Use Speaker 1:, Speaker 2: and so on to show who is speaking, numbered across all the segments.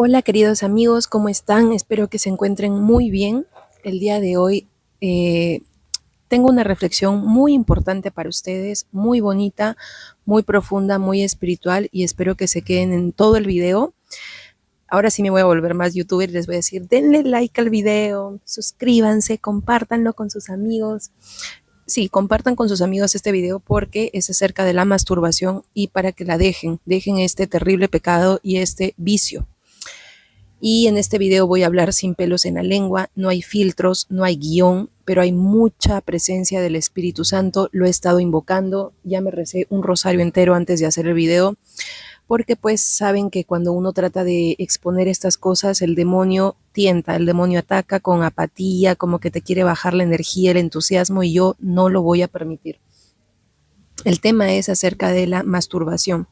Speaker 1: Hola queridos amigos, ¿cómo están? Espero que se encuentren muy bien. El día de hoy eh, tengo una reflexión muy importante para ustedes, muy bonita, muy profunda, muy espiritual y espero que se queden en todo el video. Ahora sí me voy a volver más youtuber y les voy a decir, denle like al video, suscríbanse, compártanlo con sus amigos. Sí, compartan con sus amigos este video porque es acerca de la masturbación y para que la dejen este terrible pecado y este vicio. Y en este video voy a hablar sin pelos en la lengua, no hay filtros, no hay guión, pero hay mucha presencia del Espíritu Santo, lo he estado invocando, ya me recé un rosario entero antes de hacer el video, porque pues saben que cuando uno trata de exponer estas cosas, el demonio tienta, el demonio ataca con apatía, como que te quiere bajar la energía, el entusiasmo, y yo no lo voy a permitir. El tema es acerca de la masturbación.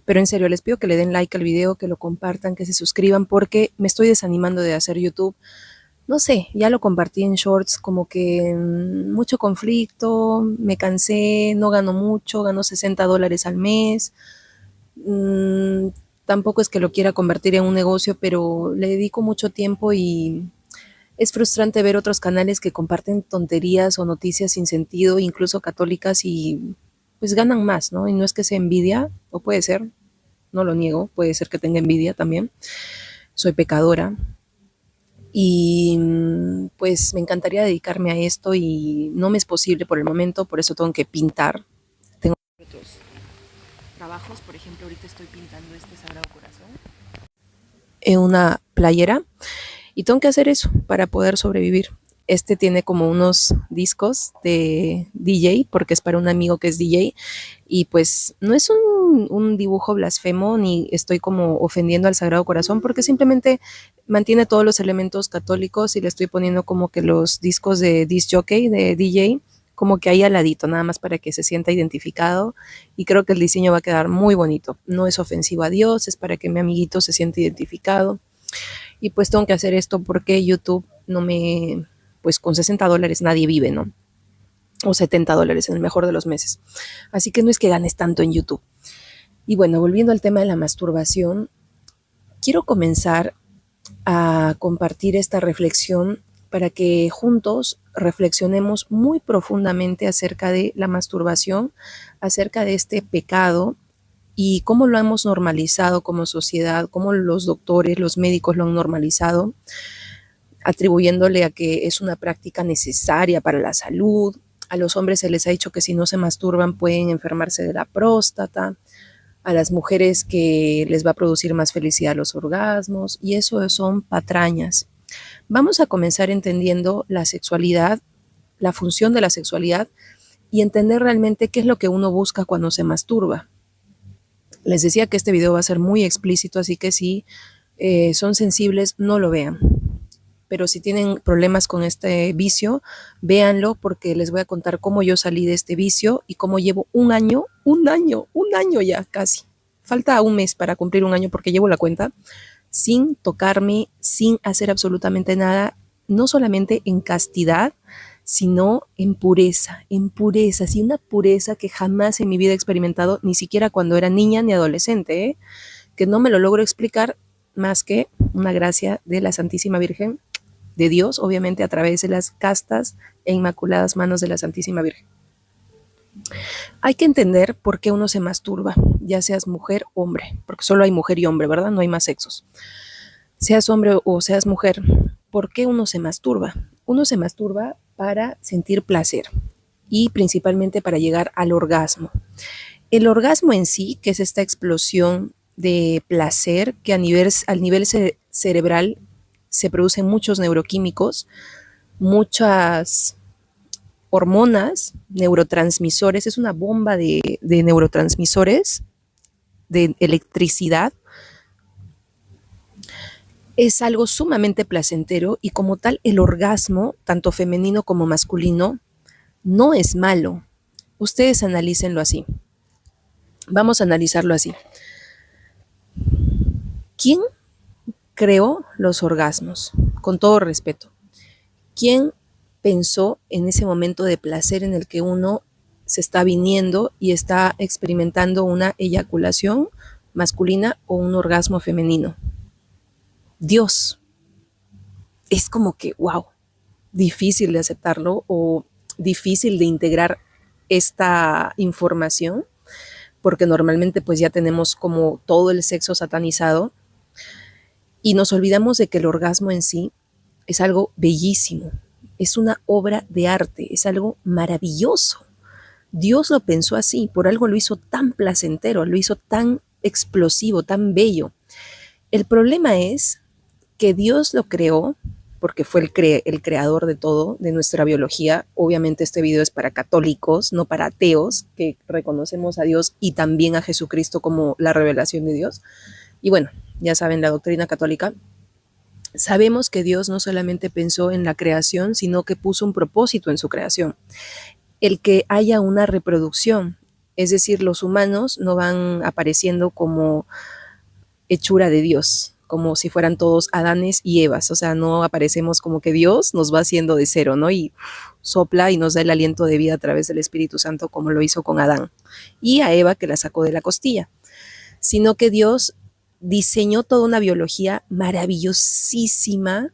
Speaker 1: Pero en serio, les pido que le den like al video, que lo compartan, que se suscriban, porque me estoy desanimando de hacer YouTube. No sé, ya lo compartí en shorts, como que mucho conflicto, me cansé, no gano mucho, gano $60 al mes. Mm, Tampoco es que lo quiera convertir en un negocio, pero le dedico mucho tiempo y es frustrante ver otros canales que comparten tonterías o noticias sin sentido, incluso católicas, y pues ganan más, ¿no? Y no es que sea envidia, o puede ser, no lo niego, puede ser que tenga envidia también. Soy pecadora y pues me encantaría dedicarme a esto y no me es posible por el momento, por eso tengo que pintar. Tengo otros trabajos, por ejemplo, ahorita estoy pintando este Sagrado Corazón en una playera y tengo que hacer eso para poder sobrevivir. Este tiene como unos discos de DJ, porque es para un amigo que es DJ, y pues no es un dibujo blasfemo ni estoy como ofendiendo al Sagrado Corazón, porque simplemente mantiene todos los elementos católicos y le estoy poniendo como que los discos de disc jockey, de DJ, como que ahí al ladito, nada más para que se sienta identificado, y creo que el diseño va a quedar muy bonito. No es ofensivo a Dios, es para que mi amiguito se sienta identificado, y pues tengo que hacer esto porque YouTube no me, pues con $60 nadie vive, ¿no? O $70 en el mejor de los meses. Así que no es que ganes tanto en YouTube. Y bueno, volviendo al tema de la masturbación, quiero comenzar a compartir esta reflexión para que juntos reflexionemos muy profundamente acerca de la masturbación, acerca de este pecado y cómo lo hemos normalizado como sociedad, cómo los doctores, los médicos lo han normalizado, atribuyéndole a que es una práctica necesaria para la salud. A los hombres se les ha dicho que si no se masturban pueden enfermarse de la próstata, a las mujeres que les va a producir más felicidad los orgasmos, y eso son patrañas. Vamos a comenzar entendiendo la sexualidad, la función de la sexualidad y entender realmente qué es lo que uno busca cuando se masturba. Les decía que este video va a ser muy explícito, así que si son sensibles, no lo vean. Pero si tienen problemas con este vicio, véanlo porque les voy a contar cómo yo salí de este vicio y cómo llevo un año ya casi. Falta un mes para cumplir un año porque llevo la cuenta sin tocarme, sin hacer absolutamente nada, no solamente en castidad, sino en pureza, sí, una pureza que jamás en mi vida he experimentado, ni siquiera cuando era niña ni adolescente, ¿eh? Que no me lo logro explicar más que una gracia de la Santísima Virgen, de Dios, obviamente a través de las castas e inmaculadas manos de la Santísima Virgen. Hay que entender por qué uno se masturba, ya seas mujer o hombre, porque solo hay mujer y hombre, ¿verdad? No hay más sexos. Seas hombre o seas mujer, ¿por qué uno se masturba? Uno se masturba para sentir placer y principalmente para llegar al orgasmo. El orgasmo en sí, que es esta explosión de placer que al nivel cerebral se producen muchos neuroquímicos, muchas hormonas, neurotransmisores, es una bomba de neurotransmisores, de electricidad. Es algo sumamente placentero y como tal el orgasmo, tanto femenino como masculino, no es malo. Ustedes analícenlo así. Vamos a analizarlo así. ¿Quién creó los orgasmos? Con todo respeto. ¿Quién pensó en ese momento de placer en el que uno se está viniendo y está experimentando una eyaculación masculina o un orgasmo femenino? Dios. Es como que, wow, difícil de aceptarlo o difícil de integrar esta información, porque normalmente pues ya tenemos como todo el sexo satanizado y nos olvidamos de que el orgasmo en sí es algo bellísimo, es una obra de arte, es algo maravilloso. Dios lo pensó así, por algo lo hizo tan placentero, lo hizo tan explosivo, tan bello. El problema es que Dios lo creó porque fue el creador de todo, de nuestra biología. Obviamente este video es para católicos, no para ateos, que reconocemos a Dios y también a Jesucristo como la revelación de Dios. Y bueno, ya saben, la doctrina católica. Sabemos que Dios no solamente pensó en la creación, sino que puso un propósito en su creación, el que haya una reproducción. Es decir, los humanos no van apareciendo como hechura de Dios, como si fueran todos Adanes y Evas, o sea, no aparecemos como que Dios nos va haciendo de cero, ¿no? Y sopla y nos da el aliento de vida a través del Espíritu Santo, como lo hizo con Adán y a Eva, que la sacó de la costilla, sino que Dios diseñó toda una biología maravillosísima,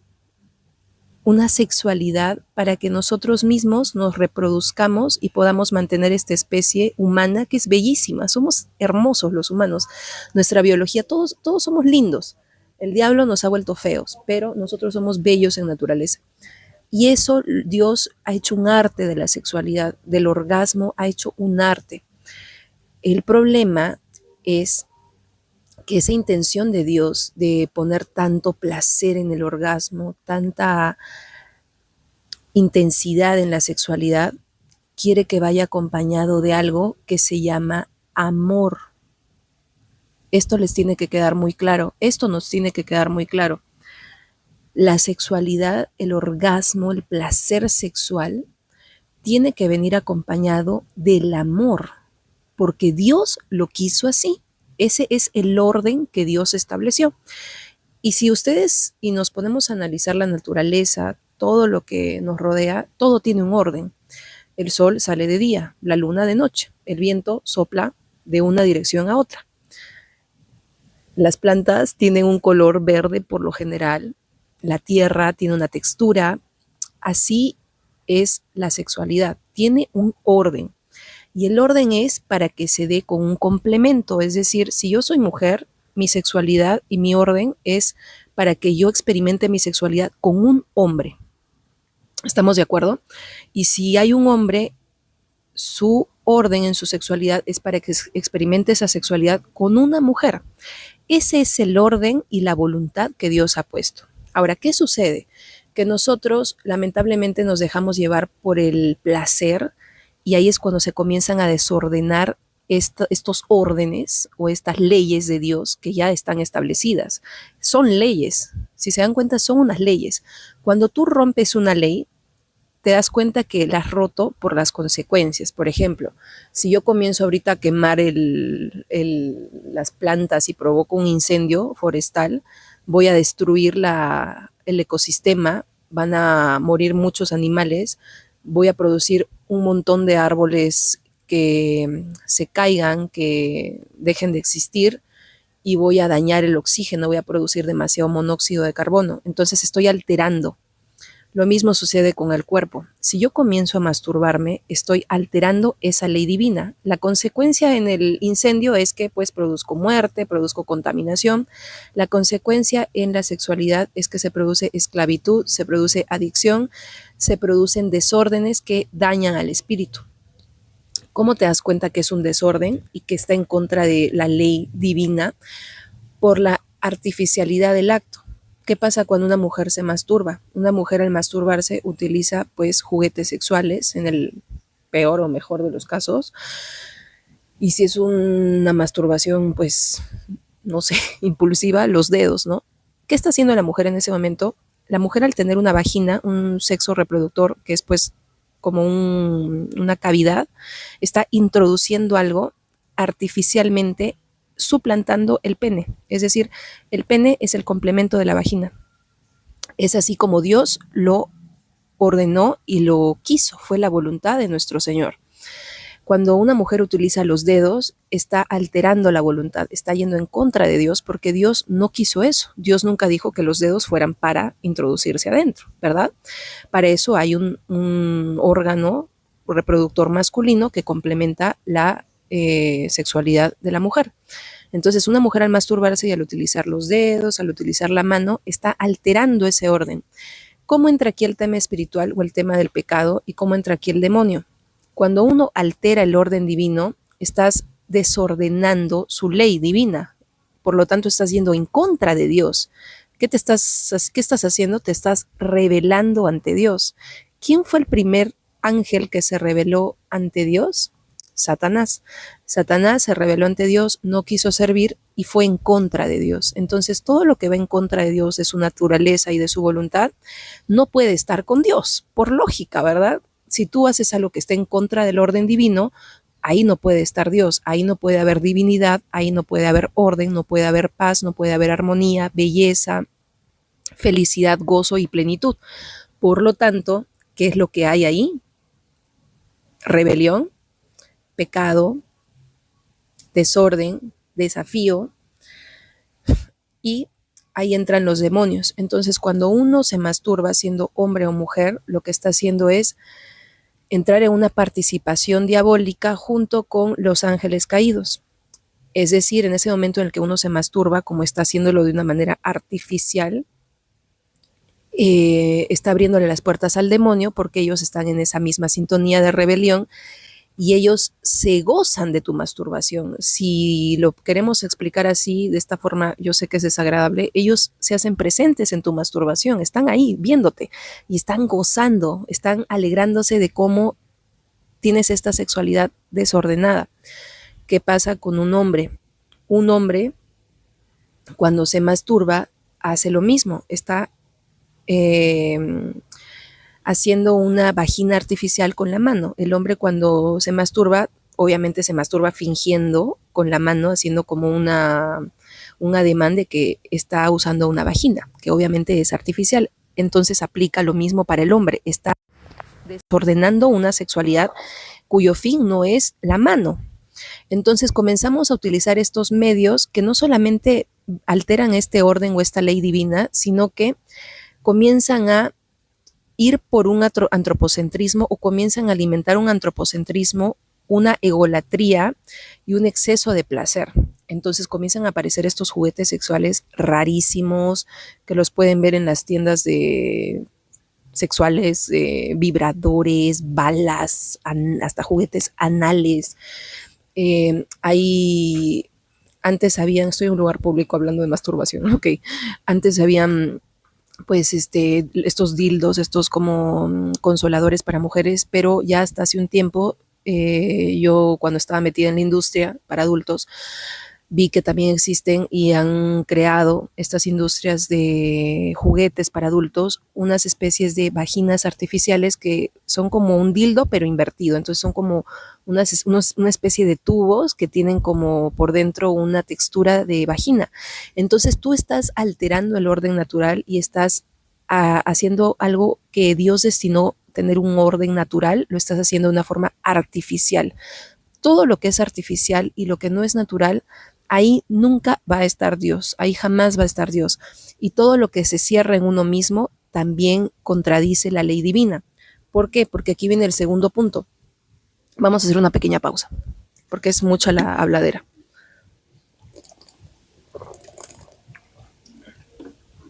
Speaker 1: una sexualidad para que nosotros mismos nos reproduzcamos y podamos mantener esta especie humana que es bellísima. Somos hermosos los humanos. Nuestra biología, todos somos lindos. El diablo nos ha vuelto feos, pero nosotros somos bellos en naturaleza. Y eso Dios ha hecho un arte de la sexualidad, del orgasmo ha hecho un arte. El problema es que esa intención de Dios de poner tanto placer en el orgasmo, tanta intensidad en la sexualidad, quiere que vaya acompañado de algo que se llama amor. Esto les tiene que quedar muy claro, esto nos tiene que quedar muy claro. La sexualidad, el orgasmo, el placer sexual, tiene que venir acompañado del amor, porque Dios lo quiso así. Ese es el orden que Dios estableció. Y si ustedes y nos ponemos a analizar la naturaleza, todo lo que nos rodea, todo tiene un orden. El sol sale de día, la luna de noche, el viento sopla de una dirección a otra. Las plantas tienen un color verde por lo general, la tierra tiene una textura, así es la sexualidad, tiene un orden. Y el orden es para que se dé con un complemento, es decir, si yo soy mujer, mi sexualidad y mi orden es para que yo experimente mi sexualidad con un hombre. ¿Estamos de acuerdo? Y si hay un hombre, su orden en su sexualidad es para que experimente esa sexualidad con una mujer. Ese es el orden y la voluntad que Dios ha puesto. Ahora, ¿qué sucede? Que nosotros lamentablemente nos dejamos llevar por el placer y ahí es cuando se comienzan a desordenar estos órdenes o estas leyes de Dios que ya están establecidas. Son leyes, si se dan cuenta, son unas leyes. Cuando tú rompes una ley, te das cuenta que la has roto por las consecuencias. Por ejemplo, si yo comienzo ahorita a quemar las plantas y provoco un incendio forestal, voy a destruir el ecosistema, van a morir muchos animales, voy a producir un montón de árboles que se caigan, que dejen de existir y voy a dañar el oxígeno, voy a producir demasiado monóxido de carbono. Entonces estoy alterando. Lo mismo sucede con el cuerpo. Si yo comienzo a masturbarme, estoy alterando esa ley divina. La consecuencia en el incendio es que pues produzco muerte, produzco contaminación. La consecuencia en la sexualidad es que se produce esclavitud, se produce adicción, se producen desórdenes que dañan al espíritu. ¿Cómo te das cuenta que es un desorden y que está en contra de la ley divina? Por la artificialidad del acto. ¿Qué pasa cuando una mujer se masturba? Una mujer al masturbarse utiliza pues juguetes sexuales en el peor o mejor de los casos. Y si es una masturbación pues no sé, impulsiva, los dedos, ¿no? ¿Qué está haciendo la mujer en ese momento? La mujer al tener una vagina, un sexo reproductor que es pues como una cavidad, está introduciendo algo artificialmente suplantando el pene. Es decir, el pene es el complemento de la vagina. Es así como Dios lo ordenó y lo quiso, fue la voluntad de nuestro Señor. Cuando una mujer utiliza los dedos, está alterando la voluntad, está yendo en contra de Dios porque Dios no quiso eso. Dios nunca dijo que los dedos fueran para introducirse adentro, ¿verdad? Para eso hay un órgano reproductor masculino que complementa la sexualidad de la mujer. Entonces, una mujer al masturbarse y al utilizar los dedos, al utilizar la mano, está alterando ese orden. ¿Cómo entra aquí el tema espiritual o el tema del pecado y cómo entra aquí el demonio? Cuando uno altera el orden divino, estás desordenando su ley divina. Por lo tanto, estás yendo en contra de Dios. ¿Qué estás haciendo? Te estás rebelando ante Dios. ¿Quién fue el primer ángel que se rebeló ante Dios? Satanás. Satanás se rebeló ante Dios, no quiso servir y fue en contra de Dios. Entonces, todo lo que va en contra de Dios, de su naturaleza y de su voluntad, no puede estar con Dios, por lógica, ¿verdad? Si tú haces algo que esté en contra del orden divino, ahí no puede estar Dios, ahí no puede haber divinidad, ahí no puede haber orden, no puede haber paz, no puede haber armonía, belleza, felicidad, gozo y plenitud. Por lo tanto, ¿qué es lo que hay ahí? Rebelión, pecado, desorden, desafío, y ahí entran los demonios. Entonces, cuando uno se masturba siendo hombre o mujer, lo que está haciendo es entrar en una participación diabólica junto con los ángeles caídos. Es decir, en ese momento en el que uno se masturba, como está haciéndolo de una manera artificial, está abriéndole las puertas al demonio porque ellos están en esa misma sintonía de rebelión y ellos se gozan de tu masturbación. Si lo queremos explicar así, de esta forma, yo sé que es desagradable, ellos se hacen presentes en tu masturbación, están ahí viéndote y están gozando, están alegrándose de cómo tienes esta sexualidad desordenada. ¿Qué pasa con un hombre? Un hombre, cuando se masturba, hace lo mismo, está haciendo una vagina artificial con la mano. El hombre cuando se masturba, obviamente se masturba fingiendo con la mano, haciendo como un ademán de que está usando una vagina, que obviamente es artificial. Entonces aplica lo mismo para el hombre, está desordenando una sexualidad cuyo fin no es la mano. Entonces comenzamos a utilizar estos medios que no solamente alteran este orden o esta ley divina, sino que comienzan a ir por un antropocentrismo o comienzan a alimentar un antropocentrismo, una egolatría y un exceso de placer. Entonces comienzan a aparecer estos juguetes sexuales rarísimos que los pueden ver en las tiendas de sexuales, vibradores, balas, hasta juguetes anales. Hay antes habían, estoy en un lugar público hablando de masturbación, ok, antes habían pues estos dildos, estos como consoladores para mujeres, pero ya hasta hace un tiempo, yo cuando estaba metida en la industria para adultos, vi que también existen y han creado estas industrias de juguetes para adultos, unas especies de vaginas artificiales que son como un dildo pero invertido, entonces son como una especie de tubos que tienen como por dentro una textura de vagina. Entonces tú estás alterando el orden natural y estás haciendo algo que Dios destinó tener un orden natural, lo estás haciendo de una forma artificial. Todo lo que es artificial y lo que no es natural, ahí nunca va a estar Dios, ahí jamás va a estar Dios. Y todo lo que se cierra en uno mismo también contradice la ley divina. ¿Por qué? Porque aquí viene el segundo punto. Vamos a hacer una pequeña pausa, porque es mucha la habladera.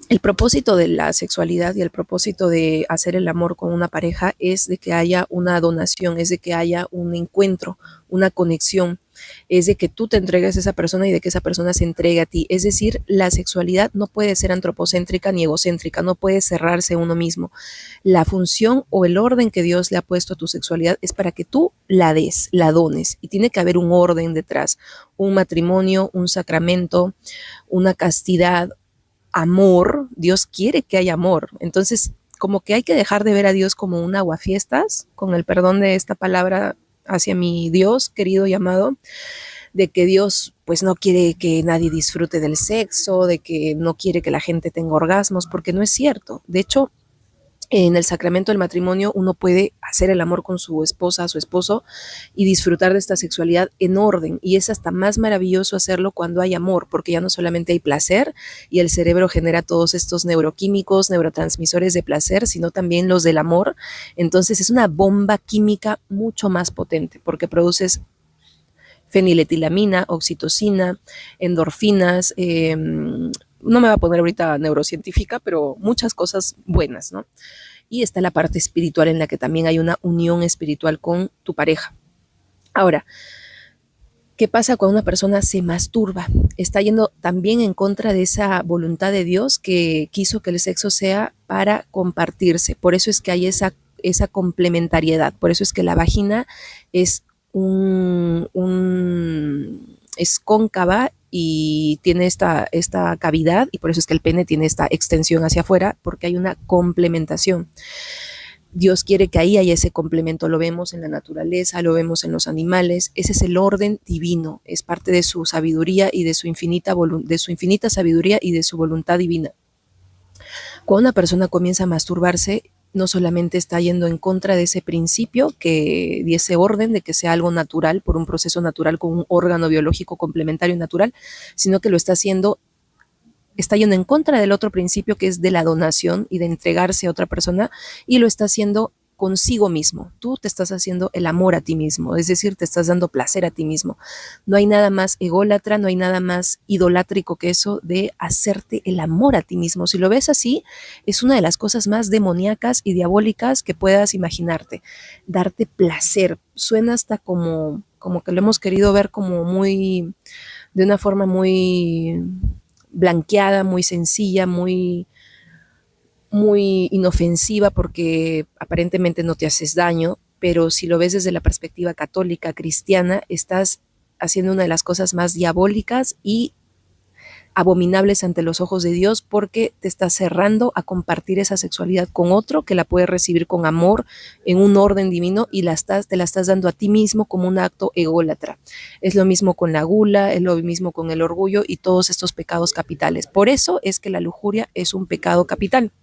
Speaker 1: El propósito de la sexualidad y el propósito de hacer el amor con una pareja es de que haya una donación, es de que haya un encuentro, una conexión, es de que tú te entregues a esa persona y de que esa persona se entregue a ti. Es decir, la sexualidad no puede ser antropocéntrica ni egocéntrica, no puede cerrarse uno mismo. La función o el orden que Dios le ha puesto a tu sexualidad es para que tú la des, la dones, y tiene que haber un orden detrás, un matrimonio, un sacramento, una castidad, amor. Dios quiere que haya amor. Entonces, como que hay que dejar de ver a Dios como un aguafiestas, con el perdón de esta palabra hacia mi Dios querido y amado, de que Dios pues no quiere que nadie disfrute del sexo, de que no quiere que la gente tenga orgasmos, porque no es cierto. De hecho, en el sacramento del matrimonio uno puede hacer el amor con su esposa, su esposo y disfrutar de esta sexualidad en orden. Y es hasta más maravilloso hacerlo cuando hay amor, porque ya no solamente hay placer y el cerebro genera todos estos neuroquímicos, neurotransmisores de placer, sino también los del amor. Entonces es una bomba química mucho más potente porque produces feniletilamina, oxitocina, endorfinas, no me va a poner ahorita neurocientífica, pero muchas cosas buenas, ¿no? Y está la parte espiritual en la que también hay una unión espiritual con tu pareja. Ahora, ¿qué pasa cuando una persona se masturba? Está yendo también en contra de esa voluntad de Dios que quiso que el sexo sea para compartirse. Por eso es que hay esa complementariedad. Por eso es que la vagina es es cóncava y tiene esta cavidad, y por eso es que el pene tiene esta extensión hacia afuera, porque hay una complementación. Dios quiere que ahí haya ese complemento, lo vemos en la naturaleza, lo vemos en los animales, ese es el orden divino, es parte de su sabiduría y de su infinita sabiduría y de su voluntad divina. Cuando una persona comienza a masturbarse, no solamente está yendo en contra de ese principio, de ese orden de que sea algo natural, por un proceso natural con un órgano biológico complementario y natural, sino que lo está haciendo, está yendo en contra del otro principio que es de la donación y de entregarse a otra persona, y lo está haciendo consigo mismo. Tú te estás haciendo el amor a ti mismo, es decir, te estás dando placer a ti mismo. No hay nada más ególatra, no hay nada más idolátrico que eso de hacerte el amor a ti mismo. Si lo ves así, es una de las cosas más demoníacas y diabólicas que puedas imaginarte. Darte placer. Suena hasta como que lo hemos querido ver como muy, de una forma muy blanqueada, muy sencilla, muy inofensiva porque aparentemente no te haces daño, pero si lo ves desde la perspectiva católica, cristiana, estás haciendo una de las cosas más diabólicas y abominables ante los ojos de Dios porque te estás cerrando a compartir esa sexualidad con otro que la puede recibir con amor en un orden divino y te la estás dando a ti mismo como un acto ególatra. Es lo mismo con la gula, es lo mismo con el orgullo y todos estos pecados capitales. Por eso es que la lujuria es un pecado capital.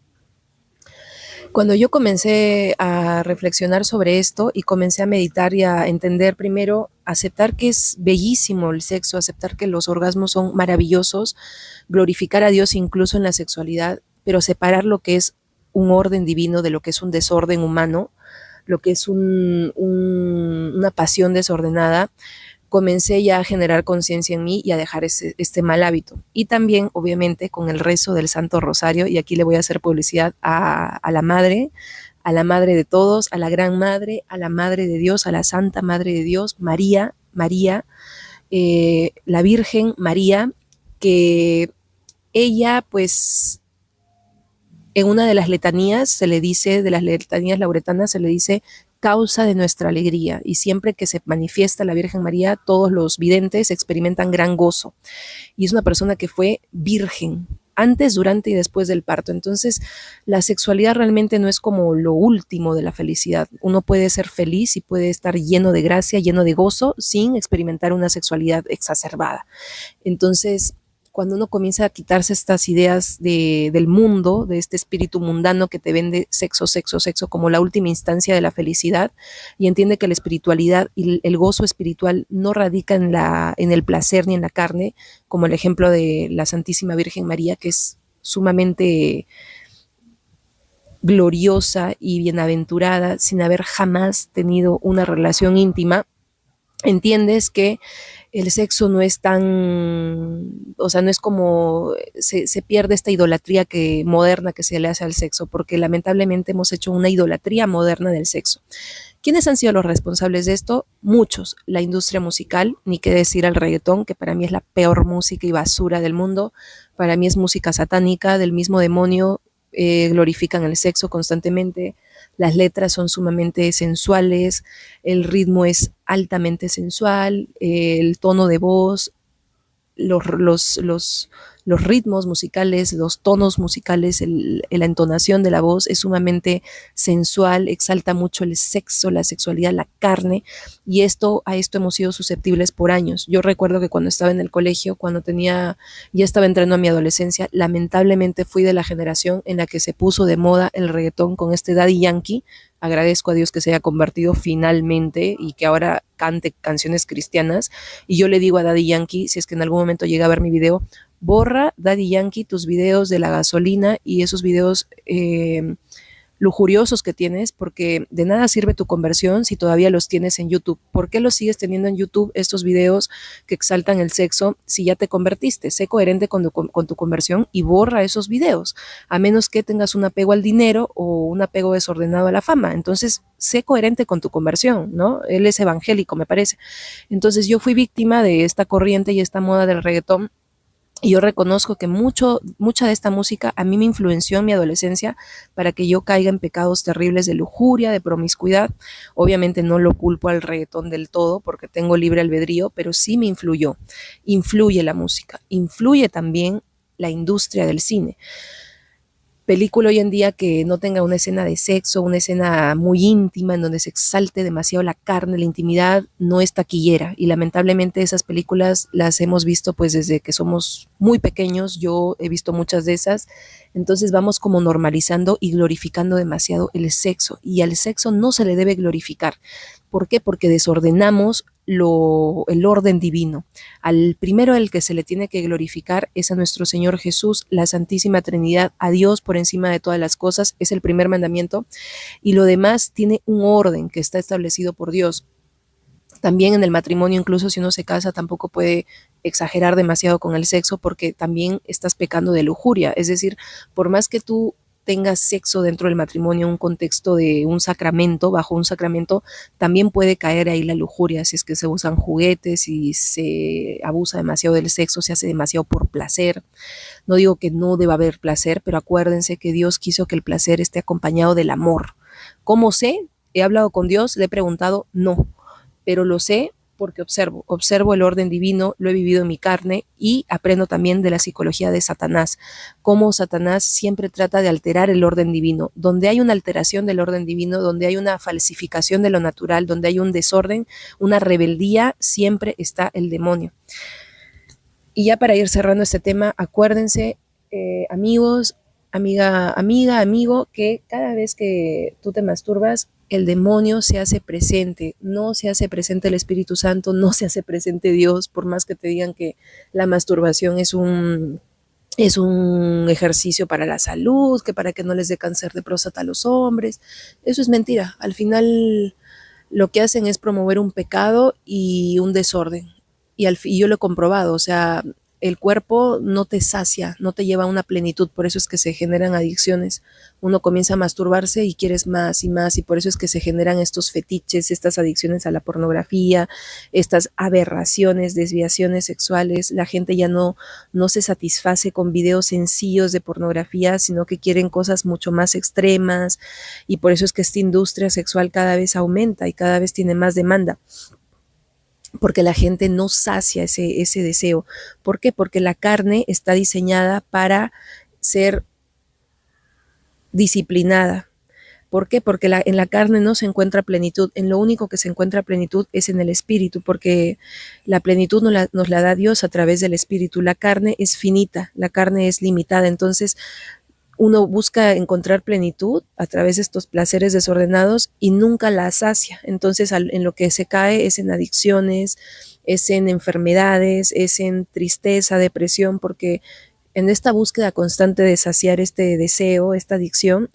Speaker 1: Cuando yo comencé a reflexionar sobre esto y comencé a meditar y a entender primero, aceptar que es bellísimo el sexo, aceptar que los orgasmos son maravillosos, glorificar a Dios incluso en la sexualidad, pero separar lo que es un orden divino de lo que es un desorden humano, lo que es una pasión desordenada, comencé ya a generar conciencia en mí y a dejar este mal hábito. Y también, obviamente, con el rezo del Santo Rosario, y aquí le voy a hacer publicidad a la madre de todos, a la gran madre, a la madre de Dios, a la Santa Madre de Dios, María, la Virgen María, que ella, pues, en una de las letanías se le dice, de las letanías lauretanas se le dice causa de nuestra alegría, y siempre que se manifiesta la Virgen María, todos los videntes experimentan gran gozo, y es una persona que fue virgen antes, durante y después del parto. Entonces, la sexualidad realmente no es como lo último de la felicidad. Uno puede ser feliz y puede estar lleno de gracia, lleno de gozo, sin experimentar una sexualidad exacerbada. Entonces, cuando uno comienza a quitarse estas ideas del mundo, de este espíritu mundano que te vende sexo, sexo, sexo como la última instancia de la felicidad, y entiende que la espiritualidad y el gozo espiritual no radica en el placer ni en la carne, como el ejemplo de la Santísima Virgen María, que es sumamente gloriosa y bienaventurada sin haber jamás tenido una relación íntima, entiendes que el sexo no es tan, o sea, no es como se pierde esta idolatría moderna que se le hace al sexo, porque lamentablemente hemos hecho una idolatría moderna del sexo. ¿Quiénes han sido los responsables de esto? Muchos. La industria musical, ni qué decir al reggaetón, que para mí es la peor música y basura del mundo. Para mí es música satánica, del mismo demonio, glorifican el sexo constantemente. Las letras son sumamente sensuales, el ritmo es altamente sensual, el tono de voz, los, los, los, los ritmos musicales, los tonos musicales, la entonación de la voz es sumamente sensual, exalta mucho el sexo, la sexualidad, la carne, y a esto hemos sido susceptibles por años. Yo recuerdo que cuando estaba en el colegio, ya estaba entrando a mi adolescencia, lamentablemente fui de la generación en la que se puso de moda el reggaetón con este Daddy Yankee. Agradezco a Dios que se haya convertido finalmente y que ahora cante canciones cristianas. Y yo le digo a Daddy Yankee, si es que en algún momento llega a ver mi video, borra, Daddy Yankee, tus videos de la gasolina y esos videos lujuriosos que tienes, porque de nada sirve tu conversión si todavía los tienes en YouTube. ¿Por qué los sigues teniendo en YouTube, estos videos que exaltan el sexo, si ya te convertiste? Sé coherente con tu conversión y borra esos videos, a menos que tengas un apego al dinero o un apego desordenado a la fama. Entonces, sé coherente con tu conversión, ¿no? Él es evangélico, me parece. Entonces, yo fui víctima de esta corriente y esta moda del reggaetón, y yo reconozco que mucha de esta música a mí me influenció en mi adolescencia para que yo caiga en pecados terribles de lujuria, de promiscuidad. Obviamente no lo culpo al reggaetón del todo porque tengo libre albedrío, pero sí me influyó. Influye la música, influye también la industria del cine. Película hoy en día que no tenga una escena de sexo, una escena muy íntima en donde se exalte demasiado la carne, la intimidad, no es taquillera. Y lamentablemente esas películas las hemos visto pues desde que somos muy pequeños. Yo he visto muchas de esas. Entonces vamos como normalizando y glorificando demasiado el sexo. Y al sexo no se le debe glorificar. ¿Por qué? Porque desordenamos el orden divino. Al primero el que se le tiene que glorificar es a nuestro Señor Jesús, la Santísima Trinidad, a Dios por encima de todas las cosas, es el primer mandamiento, y lo demás tiene un orden que está establecido por Dios. También en el matrimonio, incluso si uno se casa, tampoco puede exagerar demasiado con el sexo porque también estás pecando de lujuria. Es decir, por más que tú tengas sexo dentro del matrimonio, un contexto de un sacramento, bajo un sacramento, también puede caer ahí la lujuria, si es que se usan juguetes, si se abusa demasiado del sexo, se hace demasiado por placer. No digo que no deba haber placer, pero acuérdense que Dios quiso que el placer esté acompañado del amor. ¿Cómo sé? He hablado con Dios, le he preguntado, no, pero lo sé porque observo el orden divino, lo he vivido en mi carne y aprendo también de la psicología de Satanás, cómo Satanás siempre trata de alterar el orden divino. Donde hay una alteración del orden divino, donde hay una falsificación de lo natural, donde hay un desorden, una rebeldía, siempre está el demonio. Y ya para ir cerrando este tema, acuérdense, amigos, amigo, que cada vez que tú te masturbas, el demonio se hace presente, no se hace presente el Espíritu Santo, no se hace presente Dios, por más que te digan que la masturbación es un ejercicio para la salud, que para que no les dé cáncer de próstata a los hombres. Eso es mentira. Al final lo que hacen es promover un pecado y un desorden. Y yo lo he comprobado, o sea, el cuerpo no te sacia, no te lleva a una plenitud, por eso es que se generan adicciones. Uno comienza a masturbarse y quieres más y más, y por eso es que se generan estos fetiches, estas adicciones a la pornografía, estas aberraciones, desviaciones sexuales. La gente ya no se satisface con videos sencillos de pornografía, sino que quieren cosas mucho más extremas, y por eso es que esta industria sexual cada vez aumenta y cada vez tiene más demanda, porque la gente no sacia ese deseo. ¿Por qué? Porque la carne está diseñada para ser disciplinada. ¿Por qué? Porque en la carne no se encuentra plenitud. En lo único que se encuentra plenitud es en el espíritu, porque la plenitud nos la da Dios a través del espíritu. La carne es finita, la carne es limitada. Entonces, uno busca encontrar plenitud a través de estos placeres desordenados y nunca la sacia. Entonces, en lo que se cae es en adicciones, es en enfermedades, es en tristeza, depresión, porque en esta búsqueda constante de saciar este deseo, esta adicción,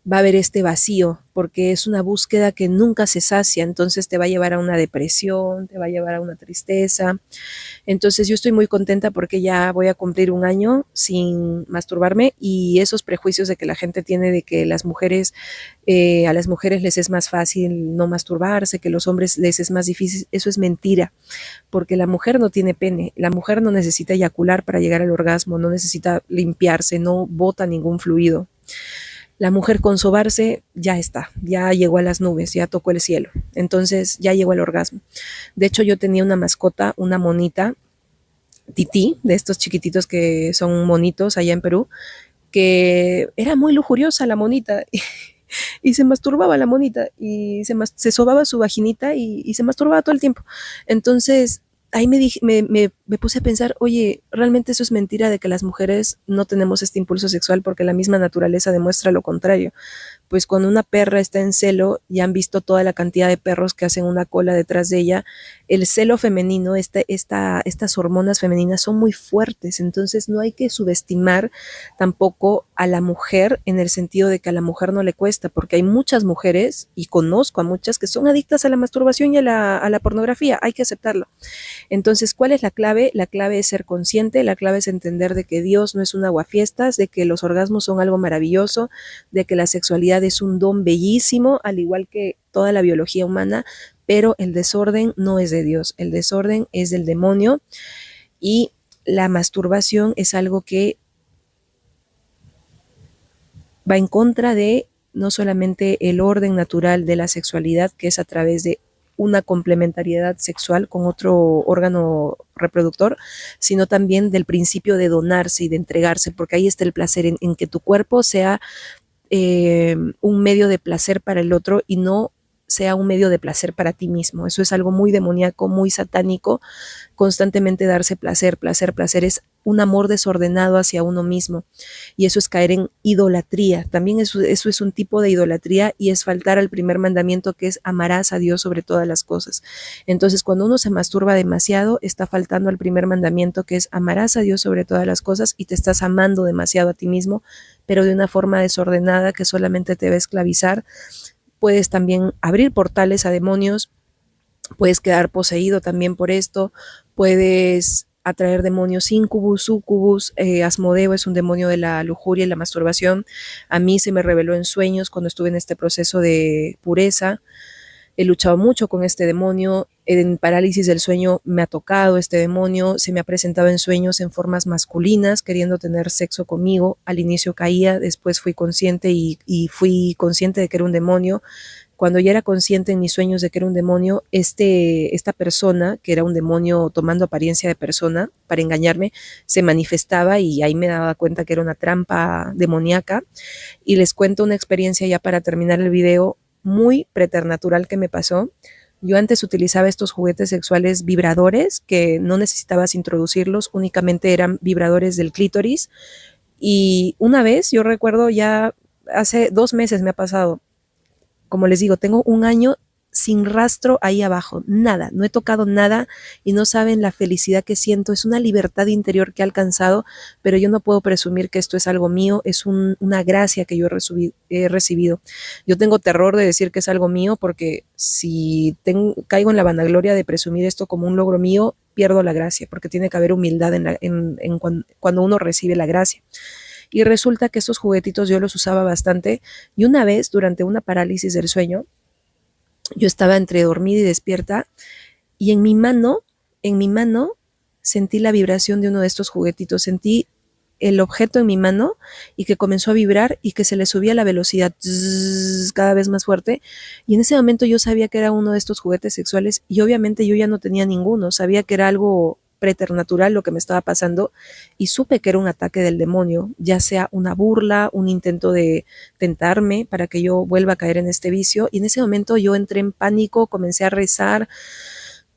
Speaker 1: va a haber este vacío, porque es una búsqueda que nunca se sacia, entonces te va a llevar a una depresión, te va a llevar a una tristeza. Entonces yo estoy muy contenta porque ya voy a cumplir un año sin masturbarme, y esos prejuicios de que la gente tiene de que a las mujeres les es más fácil no masturbarse, que a los hombres les es más difícil, eso es mentira, porque la mujer no tiene pene, la mujer no necesita eyacular para llegar al orgasmo, no necesita limpiarse, no bota ningún fluido. La mujer con sobarse ya está, ya llegó a las nubes, ya tocó el cielo, entonces ya llegó al orgasmo. De hecho, yo tenía una mascota, una monita, tití, de estos chiquititos que son monitos allá en Perú, que era muy lujuriosa la monita y se masturbaba la monita y se sobaba su vaginita y se masturbaba todo el tiempo. Entonces, ahí me puse a pensar, oye, realmente eso es mentira de que las mujeres no tenemos este impulso sexual porque la misma naturaleza demuestra lo contrario. Pues cuando una perra está en celo, ya han visto toda la cantidad de perros que hacen una cola detrás de ella, el celo femenino, estas hormonas femeninas son muy fuertes, entonces no hay que subestimar tampoco a la mujer en el sentido de que a la mujer no le cuesta, porque hay muchas mujeres, y conozco a muchas, que son adictas a la masturbación y a la pornografía, hay que aceptarlo. Entonces, ¿cuál es la clave? La clave es ser consciente, la clave es entender de que Dios no es un aguafiestas, de que los orgasmos son algo maravilloso, de que la sexualidad es un don bellísimo, al igual que toda la biología humana, pero el desorden no es de Dios, el desorden es del demonio y la masturbación es algo que va en contra de no solamente el orden natural de la sexualidad, que es a través de una complementariedad sexual con otro órgano reproductor, sino también del principio de donarse y de entregarse, porque ahí está el placer en que tu cuerpo sea un medio de placer para el otro y no sea un medio de placer para ti mismo. Eso es algo muy demoníaco, muy satánico, constantemente darse placer, placer, placer, es un amor desordenado hacia uno mismo y eso es caer en idolatría. También eso es un tipo de idolatría y es faltar al primer mandamiento que es amarás a Dios sobre todas las cosas. Entonces cuando uno se masturba demasiado está faltando al primer mandamiento que es amarás a Dios sobre todas las cosas y te estás amando demasiado a ti mismo, pero de una forma desordenada que solamente te va a esclavizar. Puedes también abrir portales a demonios, puedes quedar poseído también por esto, puedes atraer demonios incubus, sucubus, Asmodeo es un demonio de la lujuria y la masturbación. A mí se me reveló en sueños cuando estuve en este proceso de pureza. He luchado mucho con este demonio, en parálisis del sueño me ha tocado este demonio, se me ha presentado en sueños en formas masculinas, queriendo tener sexo conmigo. Al inicio caía, después fui consciente y fui consciente de que era un demonio. Cuando ya era consciente en mis sueños de que era un demonio, esta persona, que era un demonio tomando apariencia de persona para engañarme, se manifestaba y ahí me daba cuenta que era una trampa demoníaca. Y les cuento una experiencia ya para terminar el video muy preternatural que me pasó. Yo antes utilizaba estos juguetes sexuales vibradores que no necesitabas introducirlos, únicamente eran vibradores del clítoris. Y una vez, yo recuerdo ya hace 2 meses me ha pasado, como les digo, tengo un año sin rastro ahí abajo, nada, no he tocado nada y no saben la felicidad que siento, es una libertad interior que he alcanzado, pero yo no puedo presumir que esto es algo mío, es una gracia que yo he recibido. Yo tengo terror de decir que es algo mío porque si caigo en la vanagloria de presumir esto como un logro mío, pierdo la gracia, porque tiene que haber humildad cuando uno recibe la gracia. Y resulta que estos juguetitos yo los usaba bastante y una vez durante una parálisis del sueño, yo estaba entre dormida y despierta y en mi mano sentí la vibración de uno de estos juguetitos, sentí el objeto en mi mano y que comenzó a vibrar y que se le subía la velocidad cada vez más fuerte y en ese momento yo sabía que era uno de estos juguetes sexuales y obviamente yo ya no tenía ninguno, sabía que era algo preternatural lo que me estaba pasando y supe que era un ataque del demonio, ya sea una burla, un intento de tentarme para que yo vuelva a caer en este vicio y en ese momento yo entré en pánico, comencé a rezar,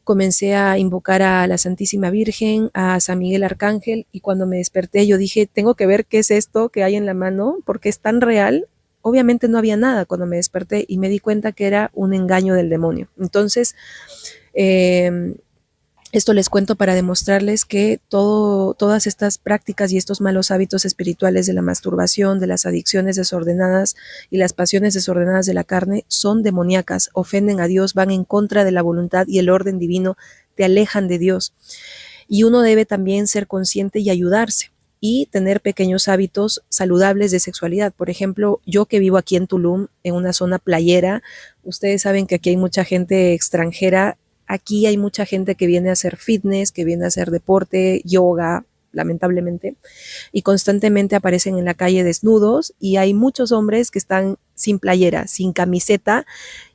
Speaker 1: comencé a invocar a la Santísima Virgen, a San Miguel Arcángel y cuando me desperté yo dije, tengo que ver qué es esto que hay en la mano porque es tan real. Obviamente no había nada cuando me desperté y me di cuenta que era un engaño del demonio. Entonces, eh, esto les cuento para demostrarles que todas estas prácticas y estos malos hábitos espirituales de la masturbación, de las adicciones desordenadas y las pasiones desordenadas de la carne son demoníacas, ofenden a Dios, van en contra de la voluntad y el orden divino, te alejan de Dios. Y uno debe también ser consciente y ayudarse y tener pequeños hábitos saludables de sexualidad. Por ejemplo, yo que vivo aquí en Tulum, en una zona playera, ustedes saben que aquí hay mucha gente extranjera. Aquí hay mucha gente que viene a hacer fitness, que viene a hacer deporte, yoga, lamentablemente, y constantemente aparecen en la calle desnudos y hay muchos hombres que están sin playera, sin camiseta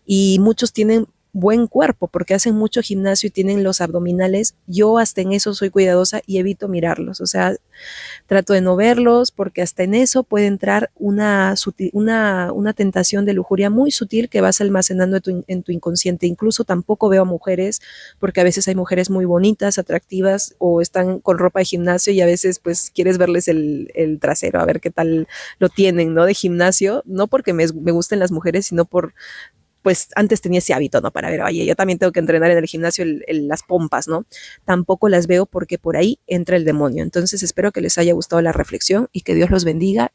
Speaker 1: y muchos tienen buen cuerpo, porque hacen mucho gimnasio y tienen los abdominales. Yo hasta en eso soy cuidadosa y evito mirarlos. O sea, trato de no verlos porque hasta en eso puede entrar una tentación de lujuria muy sutil que vas almacenando en tu inconsciente. Incluso tampoco veo a mujeres, porque a veces hay mujeres muy bonitas, atractivas, o están con ropa de gimnasio y a veces pues quieres verles el trasero, a ver qué tal lo tienen, ¿no? De gimnasio, no porque me gusten las mujeres, sino por pues antes tenía ese hábito, ¿no? Para ver, oye, yo también tengo que entrenar en el gimnasio las pompas, ¿no? Tampoco las veo porque por ahí entra el demonio. Entonces espero que les haya gustado la reflexión y que Dios los bendiga